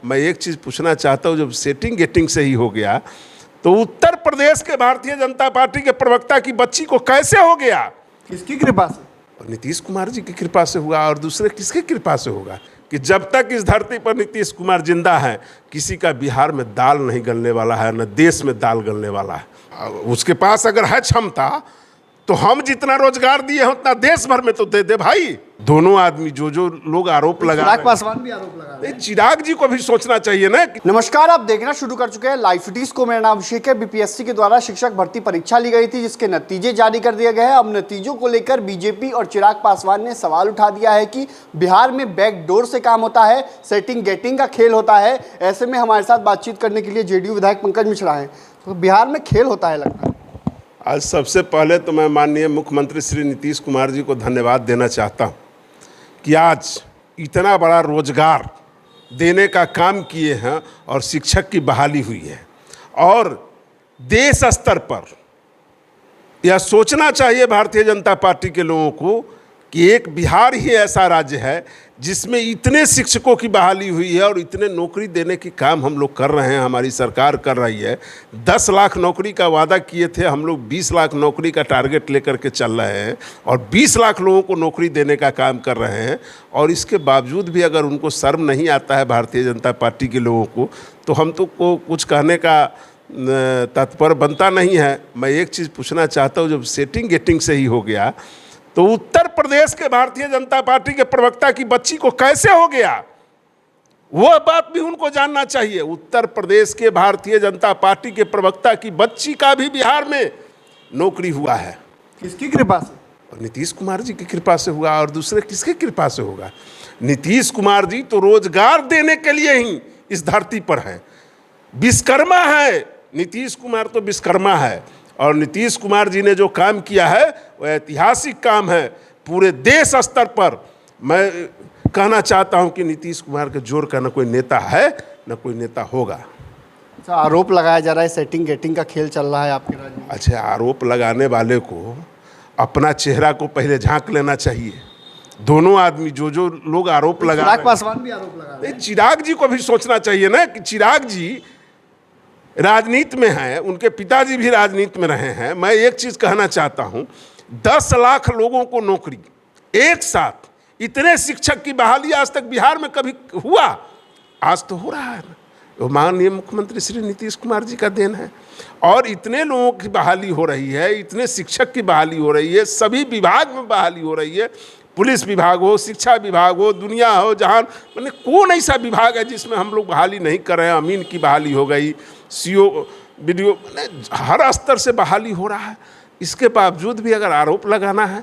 मैं एक चीज़ पूछना चाहता हूँ, जब सेटिंग गेटिंग से ही हो गया तो उत्तर प्रदेश के भारतीय जनता पार्टी के प्रवक्ता की बच्ची को कैसे हो गया? किसकी कृपा से? और नीतीश कुमार जी की कृपा से हुआ। और दूसरे किसकी कृपा से होगा? कि जब तक इस धरती पर नीतीश कुमार जिंदा है, किसी का बिहार में दाल नहीं गलने वाला है, न देश में दाल गलने वाला है। उसके पास अगर है क्षमता तो हम जितना रोजगार दिए हैं उतना देश भर में तो दे दे भाई। दोनों आदमी जो लोग आरोप लगा रहे हैं, चिराग पासवान भी आरोप लगा रहे हैं। चिराग जी को भी सोचना चाहिए ना। नमस्कार, आप देखना शुरू कर चुके हैं लाइव फुटेज को। मेरा नाम अभिषेक है। बीपीएससी के द्वारा शिक्षक भर्ती परीक्षा ली गई थी, जिसके नतीजे जारी कर दिए गए हैं। अब नतीजों को लेकर बीजेपी और चिराग पासवान ने सवाल उठा दिया है कि बिहार में बैकडोर से काम होता है, सेटिंग गेटिंग का खेल होता है। ऐसे में हमारे साथ बातचीत करने के लिए जेडीयू विधायक पंकज मिश्रा हैं। तो बिहार में खेल होता है लगता है। आज सबसे पहले तो मैं माननीय मुख्यमंत्री श्री नीतीश कुमार जी को धन्यवाद देना चाहता हूँ कि आज इतना बड़ा रोजगार देने का काम किए हैं और शिक्षक की बहाली हुई है। और देश स्तर पर यह सोचना चाहिए भारतीय जनता पार्टी के लोगों को कि एक बिहार ही ऐसा राज्य है जिसमें इतने शिक्षकों की बहाली हुई है और इतने नौकरी देने की काम हम लोग कर रहे हैं, हमारी सरकार कर रही है। 10 लाख नौकरी का वादा किए थे, हम लोग 20 लाख नौकरी का टारगेट लेकर के चल रहे हैं और 20 लाख लोगों को नौकरी देने का काम कर रहे हैं। और इसके बावजूद भी अगर उनको शर्म नहीं आता है भारतीय जनता पार्टी के लोगों को, तो हम तो को कुछ कहने का तत्पर बनता नहीं है। मैं एक चीज़ पूछना चाहता हूँ, जब सेटिंग गेटिंग से ही हो गया तो उत्तर प्रदेश के भारतीय जनता पार्टी के प्रवक्ता की बच्ची को कैसे हो गया? वो बात भी उनको जानना चाहिए। उत्तर प्रदेश के भारतीय जनता पार्टी के प्रवक्ता की बच्ची का भी बिहार में नौकरी हुआ है। किसकी कृपा से? और नीतीश कुमार जी की कृपा से हुआ। और दूसरे किसकी कृपा से होगा? नीतीश कुमार जी तो रोजगार देने के लिए ही इस धरती पर है, विश्वकर्मा है। नीतीश कुमार तो विश्वकर्मा है और नीतीश कुमार जी ने जो काम किया है वह ऐतिहासिक काम है पूरे देश स्तर पर। मैं कहना चाहता हूं कि नीतीश कुमार के जोर का न कोई नेता है न कोई नेता होगा। अच्छा, आरोप लगाया जा रहा है सेटिंग गेटिंग का खेल चल रहा है आपके राज्य में। अच्छा, आरोप लगाने वाले को अपना चेहरा को पहले झांक लेना चाहिए। दोनों आदमी जो लोग आरोप लगा, चिराग पासवान भी आरोप लगा रहे हैं। चिराग जी को भी सोचना चाहिए ना कि चिराग जी राजनीति में हैं, उनके पिताजी भी राजनीति में रहे हैं। मैं एक चीज़ कहना चाहता हूं, 10 लाख लोगों को नौकरी एक साथ, इतने शिक्षक की बहाली आज तक बिहार में कभी हुआ? आज तो हो रहा है ना। तो माननीय मुख्यमंत्री श्री नीतीश कुमार जी का देन है। और इतने लोगों की बहाली हो रही है, इतने शिक्षक की बहाली हो रही है, सभी विभाग में बहाली हो रही है। पुलिस विभाग हो, शिक्षा विभाग हो, दुनिया हो, जहां मैंने कौन ऐसा विभाग है जिसमें हम लोग बहाली नहीं कर रहे हैं? अमीन की बहाली हो गई, सीओ वीडियो, हर स्तर से बहाली हो रहा है। इसके बावजूद भी अगर आरोप लगाना है,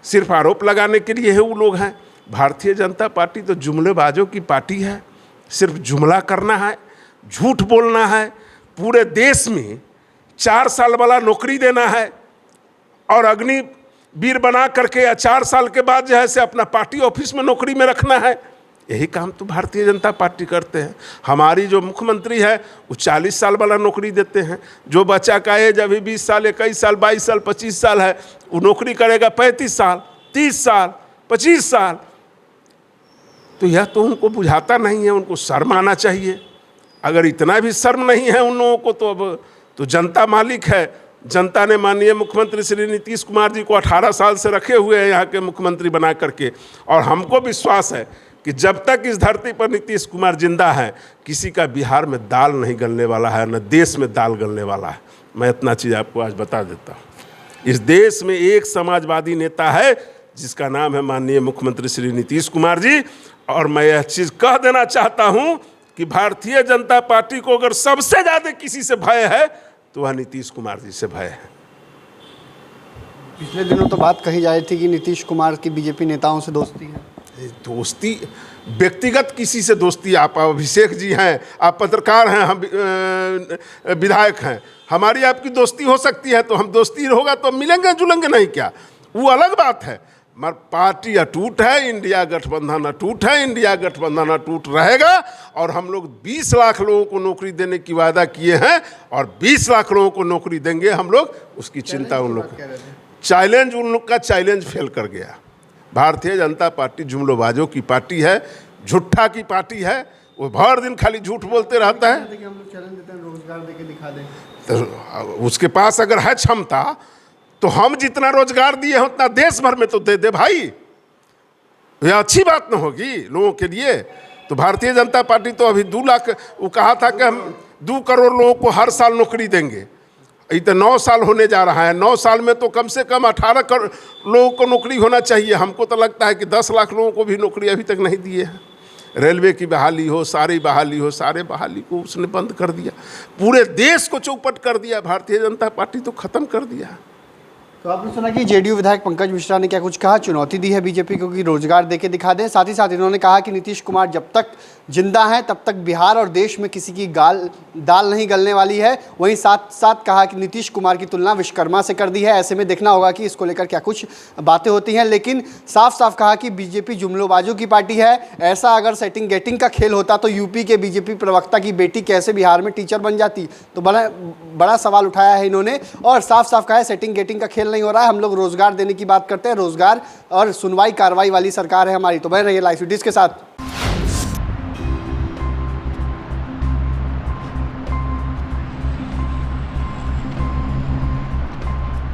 सिर्फ आरोप लगाने के लिए है वो लोग हैं। भारतीय जनता पार्टी तो जुमलेबाजों की पार्टी है। सिर्फ जुमला करना है, झूठ बोलना है, पूरे देश में 4 साल वाला नौकरी देना है और अग्निवीर बना करके या 4 साल के बाद जो है से अपना पार्टी ऑफिस में नौकरी में रखना है। यही काम तो भारतीय जनता पार्टी करते हैं। हमारी जो मुख्यमंत्री है वो 40 साल वाला नौकरी देते हैं। जो बच्चा का एज अभी 20 साल, 21 साल, 22 साल, 25 साल है, वो नौकरी करेगा 35 साल, 30 साल, 25 साल। तो यह तो उनको बुझाता नहीं है, उनको शर्म आना चाहिए। अगर इतना भी शर्म नहीं है उन लोगों को तो अब तो जनता मालिक है। जनता ने माननीय मुख्यमंत्री श्री नीतीश कुमार जी को 18 साल से रखे हुए हैं यहाँ के मुख्यमंत्री बना करके। और हमको विश्वास है कि जब तक इस धरती पर नीतीश कुमार जिंदा है, किसी का बिहार में दाल नहीं गलने वाला है, न देश में दाल गलने वाला है। मैं इतना चीज़ आपको आज बता देता हूँ। इस देश में एक समाजवादी नेता है जिसका नाम है माननीय मुख्यमंत्री श्री नीतीश कुमार जी। और मैं यह चीज़ कह देना चाहता हूँ कि भारतीय जनता पार्टी को अगर सबसे ज़्यादा किसी से भय है तो वह नीतीश कुमार जी से भय है। पिछले दिनों तो बात कही जा रही थी कि नीतीश कुमार की बीजेपी नेताओं से दोस्ती है। दोस्ती, व्यक्तिगत किसी से दोस्ती? आप अभिषेक जी हैं, आप पत्रकार हैं, हम विधायक हैं, हमारी आपकी दोस्ती हो सकती है तो हम दोस्ती होगा तो मिलेंगे जुलेंगे नहीं क्या? वो अलग बात है। मगर पार्टी अटूट है, इंडिया गठबंधन अटूट है, इंडिया गठबंधन अटूट रहेगा। और हम लोग 20 लाख लोगों को नौकरी देने की वादा किए हैं और 20 लाख लोगों को नौकरी देंगे हम लोग। उसकी चिंता उन लोग, चैलेंज उन लोग का चैलेंज फेल कर गया। भारतीय जनता पार्टी जुमलोबाजों की पार्टी है, झूठा की पार्टी है। वो भर दिन खाली झूठ बोलते रहता है। कि हम लोग चैलेंज देते हैं, रोजगार देके दिखा दें। तो उसके पास अगर है क्षमता तो हम जितना रोजगार दिए हैं उतना देश भर में तो दे दे भाई, यह अच्छी बात न होगी लोगों के लिए। तो भारतीय जनता पार्टी तो अभी 2 लाख, वो कहा था कि हम 2 करोड़ लोगों को हर साल नौकरी देंगे। ये तो 9 साल होने जा रहा है, 9 साल में तो कम से कम 18 करोड़ लोगों को नौकरी होना चाहिए। हमको तो लगता है कि 10 लाख लोगों को भी नौकरी अभी तक नहीं दिए हैं। रेलवे की बहाली हो, सारी बहाली हो, सारे बहाली को उसने बंद कर दिया, पूरे देश को चौपट कर दिया। भारतीय जनता पार्टी तो खत्म कर दिया। तो आपने सुना कि जेडीयू विधायक पंकज मिश्रा ने क्या कुछ कहा, चुनौती दी है बीजेपी को कि रोजगार देके दिखा दें। साथ ही साथ इन्होंने कहा कि नीतीश कुमार जब तक जिंदा हैं तब तक बिहार और देश में किसी की दाल नहीं गलने वाली है। वहीं साथ साथ कहा कि नीतीश कुमार की तुलना विश्वकर्मा से कर दी है। ऐसे में देखना होगा कि इसको लेकर क्या कुछ बातें होती हैं, लेकिन साफ साफ कहा कि बीजेपी जुमलोबाजों की पार्टी है। ऐसा अगर सेटिंग गेटिंग का खेल होता तो यूपी के बीजेपी प्रवक्ता की बेटी कैसे बिहार में टीचर बन जाती। तो बड़ा सवाल उठाया है इन्होंने और साफ साफ कहा है सेटिंग गेटिंग का खेल नहीं हो रहा है, हम लोग रोजगार देने की बात करते हैं। रोजगार और सुनवाई कार्रवाई वाली सरकार है हमारी। तो बने रहिए लाइव सिटीज के साथ।